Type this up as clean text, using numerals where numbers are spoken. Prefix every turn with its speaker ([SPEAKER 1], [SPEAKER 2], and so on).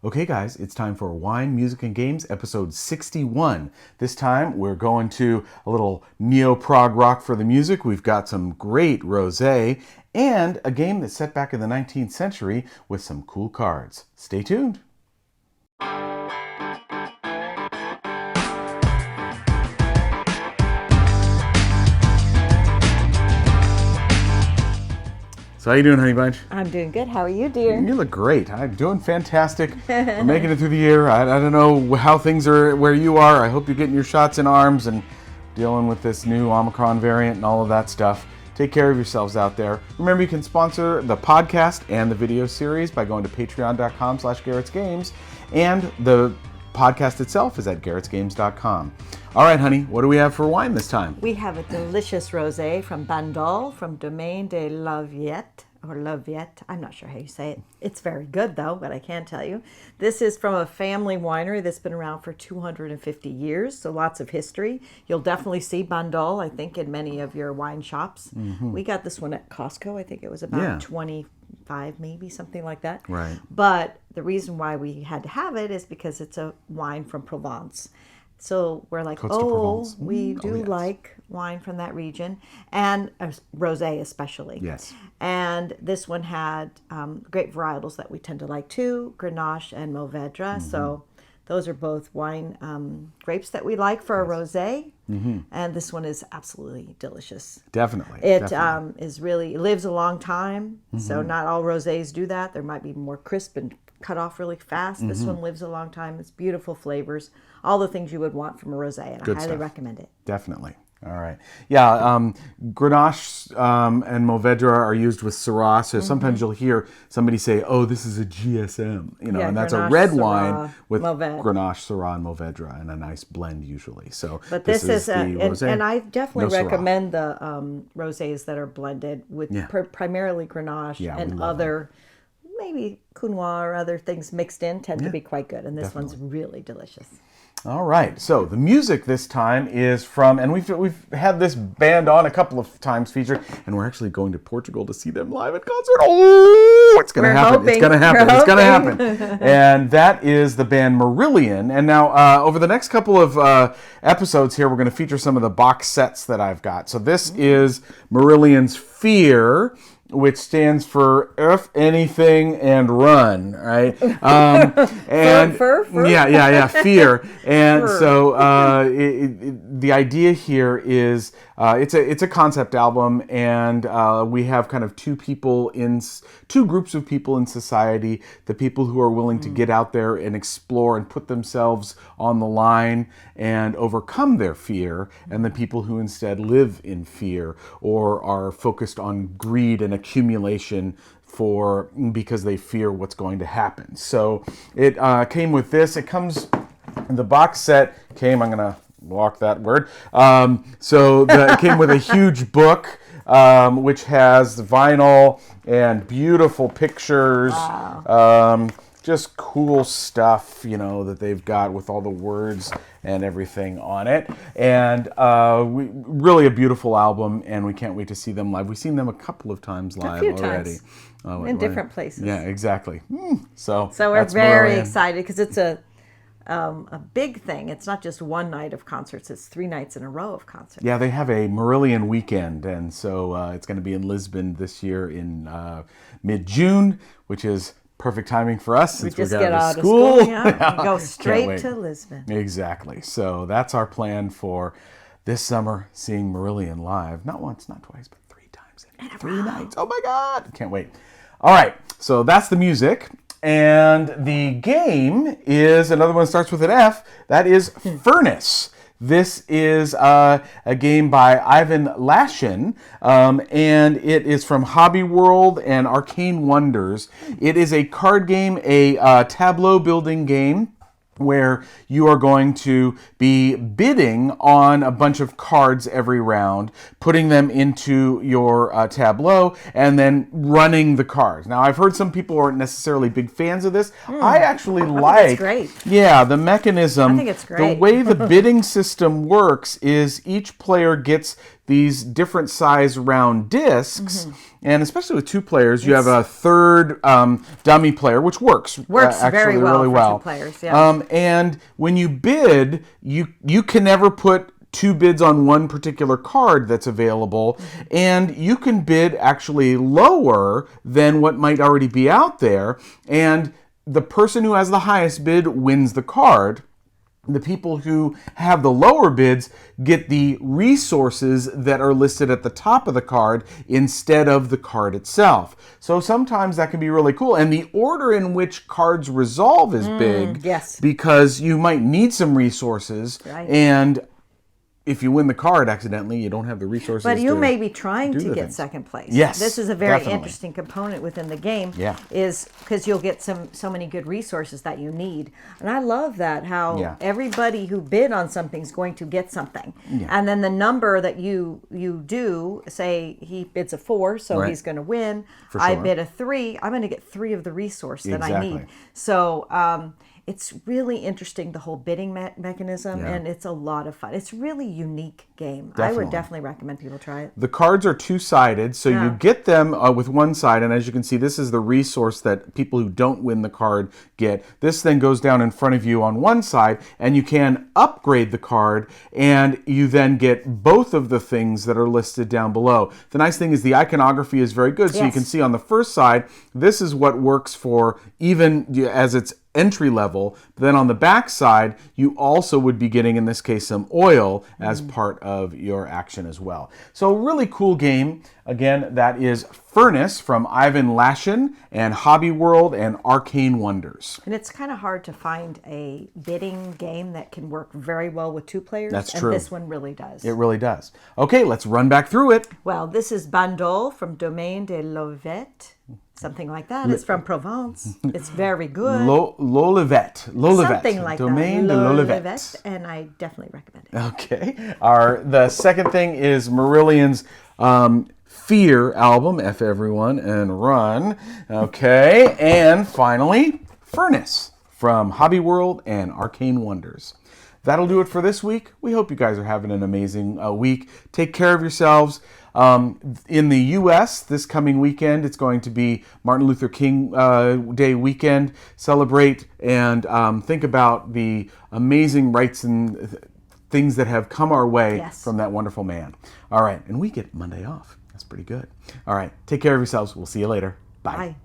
[SPEAKER 1] Okay, guys, it's time for Wine, Music, and Games, episode 61. This time, we're going to a little neo-prog rock for the music. We've got some great rosé and a game that's set back in the 19th century with some cool cards. Stay tuned. So how you doing, honey bunch?
[SPEAKER 2] I'm doing good. How are you, dear?
[SPEAKER 1] You look great. I'm doing fantastic. We're making it through the year. I don't know how things are where you are. I hope you're getting your shots in arms and dealing with this new Omicron variant and all of that stuff. Take care of yourselves out there. Remember, you can sponsor the podcast and the video series by going to patreon.com/GarrettsGames. And the podcast itself is at garrettsgames.com. All right, honey, what do we have for wine this time?
[SPEAKER 2] We have a delicious rosé from Bandol, from Domaine de Laviette, or Laviette. I'm not sure how you say it. It's very good, though, but I can tell you. This is from a family winery that's been around for 250 years, so lots of history. You'll definitely see Bandol, I think, in many of your wine shops. Mm-hmm. We got this one at Costco. I think it was about 25, maybe, something like that.
[SPEAKER 1] Right.
[SPEAKER 2] But the reason why we had to have it is because it's a wine from Provence. So we're like, we do like wine from that region, and rosé especially.
[SPEAKER 1] Yes.
[SPEAKER 2] And this one had great varietals that we tend to like too, Grenache and Mourvedre. Mm-hmm. So those are both wine grapes that we like for a rosé. Mm-hmm. And this one is absolutely delicious.
[SPEAKER 1] Definitely.
[SPEAKER 2] It is really, it lives a long time. Mm-hmm. So not all rosés do that. There might be more crisp and cut off really fast. Mm-hmm. This one lives a long time. It's beautiful flavors. All the things you would want from a rosé, and I highly recommend it.
[SPEAKER 1] Definitely. All right. Yeah, Grenache and Mourvedre are used with Syrah, so sometimes you'll hear somebody say, oh, this is a GSM, and that's
[SPEAKER 2] Grenache,
[SPEAKER 1] a red
[SPEAKER 2] Syrah,
[SPEAKER 1] wine with
[SPEAKER 2] Mourvedre.
[SPEAKER 1] Grenache, Syrah, and Mourvedre, and a nice blend usually. So,
[SPEAKER 2] but this is
[SPEAKER 1] the rosé.
[SPEAKER 2] And I definitely recommend the rosés that are blended with primarily Grenache and other, maybe Counois or other things mixed in tend to be quite good, and this one's really delicious.
[SPEAKER 1] All right, so the music this time is from, and we've had this band on a couple of times featured, and we're actually going to Portugal to see them live at concert. Oh, it's going to happen. It's going to happen. It's going to happen. And that is the band Marillion. And now, over the next couple of episodes here, we're going to feature some of the box sets that I've got. So this is Marillion's Fear, which stands for If Anything and Run, right? And fear. And so the idea here is it's a concept album, and we have kind of two groups of people in society: the people who are willing to get out there and explore and put themselves on the line and overcome their fear, and the people who instead live in fear or are focused on greed and accumulation because they fear what's going to happen. So it came with this. It comes, the box set came, I'm going to walk that word. It came with a huge book, which has vinyl and beautiful pictures. Wow. Just cool stuff, that they've got with all the words and everything on it. And really a beautiful album, and we can't wait to see them live. We've seen them a couple of times live already.
[SPEAKER 2] In different places.
[SPEAKER 1] Yeah, exactly. So
[SPEAKER 2] we're very excited because it's a big thing. It's not just one night of concerts. It's 3 nights in a row of concerts. Yeah,
[SPEAKER 1] they have a Marillion weekend, and so it's going to be in Lisbon this year in mid-June, which is perfect timing for us since we get out of school.
[SPEAKER 2] And go straight to Lisbon.
[SPEAKER 1] Exactly. So that's our plan for this summer, seeing Marillion live. Not once, not twice, but 3 times in 3 nights. Oh my God. Can't wait. All right. So that's the music. And the game is another one that starts with an F. That is Furnace. This is a game by Ivan Lashin, and it is from Hobby World and Arcane Wonders. It is a card game, a tableau building game, where you are going to be bidding on a bunch of cards every round, putting them into your tableau, and then running the cards. Now, I've heard some people aren't necessarily big fans of this. I actually like,
[SPEAKER 2] great.
[SPEAKER 1] Yeah, the mechanism.
[SPEAKER 2] I think it's great.
[SPEAKER 1] The way the bidding system works is each player gets these different size round discs, and especially with 2 players, you have a third dummy player, which works actually
[SPEAKER 2] very well
[SPEAKER 1] really
[SPEAKER 2] for
[SPEAKER 1] well.
[SPEAKER 2] 2 players. Yeah.
[SPEAKER 1] And when you bid, you can never put 2 bids on one particular card that's available, and you can bid actually lower than what might already be out there, and the person who has the highest bid wins the card. The people who have the lower bids get the resources that are listed at the top of the card instead of the card itself. So sometimes that can be really cool. And the order in which cards resolve is big,
[SPEAKER 2] yes.
[SPEAKER 1] because you might need some resources,
[SPEAKER 2] Right.
[SPEAKER 1] and if you win the card accidentally, you don't have the resources.
[SPEAKER 2] But you
[SPEAKER 1] to
[SPEAKER 2] may be trying
[SPEAKER 1] do
[SPEAKER 2] to
[SPEAKER 1] the
[SPEAKER 2] get
[SPEAKER 1] things.
[SPEAKER 2] second place.
[SPEAKER 1] Yes,
[SPEAKER 2] This is a very
[SPEAKER 1] definitely.
[SPEAKER 2] interesting component within the game.
[SPEAKER 1] Yeah.
[SPEAKER 2] Is because you'll get so many good resources that you need. And I love that, how everybody who bid on something is going to get something.
[SPEAKER 1] Yeah.
[SPEAKER 2] And then the number that you do, say he bids a 4, so
[SPEAKER 1] Right.
[SPEAKER 2] he's going to win.
[SPEAKER 1] For
[SPEAKER 2] I
[SPEAKER 1] sure.
[SPEAKER 2] bid a 3, I'm going to get 3 of the resource that I
[SPEAKER 1] Exactly.
[SPEAKER 2] need. So it's really interesting, the whole bidding mechanism,
[SPEAKER 1] Yeah.
[SPEAKER 2] and it's a lot of fun. It's a really unique game. I
[SPEAKER 1] Definitely.
[SPEAKER 2] would definitely recommend people try it.
[SPEAKER 1] The cards are 2-sided, so you get them with one side, and as you can see, this is the resource that people who don't win the card get. This then goes down in front of you on one side, and you can upgrade the card, and you then get both of the things that are listed down below. The nice thing is the iconography is very good, so you
[SPEAKER 2] Yes.
[SPEAKER 1] can see on the first side, this is what works for even as it's entry level. Then on the back side, you also would be getting, in this case, some oil as part of your action as well. So really cool game. Again, that is Furnace from Ivan Lashin and Hobby World and Arcane Wonders.
[SPEAKER 2] And it's kind of hard to find a bidding game that can work very well with 2 players.
[SPEAKER 1] That's
[SPEAKER 2] and
[SPEAKER 1] true.
[SPEAKER 2] this one really does.
[SPEAKER 1] It really does. Okay, let's run back through it.
[SPEAKER 2] Well, this is Bandol from Domaine de Lovette. Something like that. It's from Provence. It's very good.
[SPEAKER 1] Lolivette.
[SPEAKER 2] Something like
[SPEAKER 1] Domaine
[SPEAKER 2] that.
[SPEAKER 1] de Lolivette.
[SPEAKER 2] And I definitely recommend it.
[SPEAKER 1] Okay. The second thing is Marillion's Fear album, F everyone and run. Okay. And finally, Furnace from Hobby World and Arcane Wonders. That'll do it for this week. We hope you guys are having an amazing week. Take care of yourselves. In the U.S., this coming weekend, it's going to be Martin Luther King Day weekend. Celebrate and think about the amazing rights and things that have come our way from that wonderful man. All right, and we get Monday off. That's pretty good. All right, take care of yourselves. We'll see you later. Bye.
[SPEAKER 2] Bye.